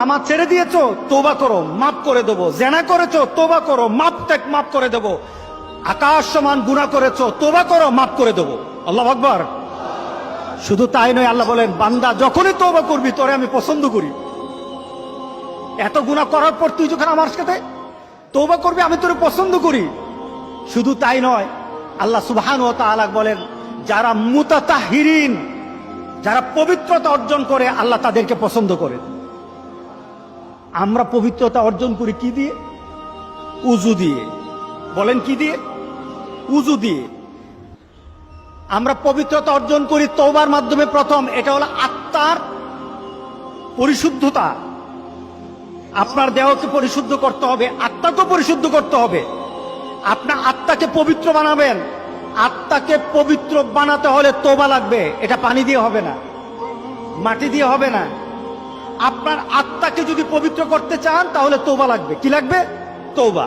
আমার ছেড়ে দিয়েছো, তওবা করো, মাফ করে দেবো। জেনা করেছো, তওবা করো, মাফ করে দেবো। আকাশ সমান গুনাহ করেছো, তওবা করো, মাফ করে দেবো। আল্লাহু আকবার। শুধু তাই নয়, আল্লাহ বলেন, বান্দা যখনই তওবা করবি তোরে আমি পছন্দ করি। এত গুনাহ করার পর তুই যখন আমার সাথে তওবা করবি, আমি তোরে পছন্দ করি। শুধু তাই নয়, আল্লাহ সুবহানাহু ওয়া তাআলা বলেন, যারা মুতাতাহহিরিন, যারা পবিত্রতা অর্জন করে, আল্লাহ তাদেরকে পছন্দ করে। আমরা পবিত্রতা অর্জন করি কি দিয়ে? উযু দিয়ে। বলেন কি দিয়ে? উযু দিয়ে। আমরা পবিত্রতা অর্জন করি তওবার মাধ্যমে। প্রথম, এটা হলো আত্মার পরিশুদ্ধতা। আপনার দেহকে পরিশুদ্ধ করতে হবে, আত্মাকে পরিশুদ্ধ করতে হবে। আপনার আত্মাকে পবিত্র বানাবেন। আত্মাকে পবিত্র বানাতে হলে তওবা লাগবে। এটা পানি দিয়ে হবে না, মাটি দিয়ে হবে না। আপনার আত্মাকে যদি পবিত্র করতে চান তাহলে তওবা লাগবে। কি লাগবে? তওবা।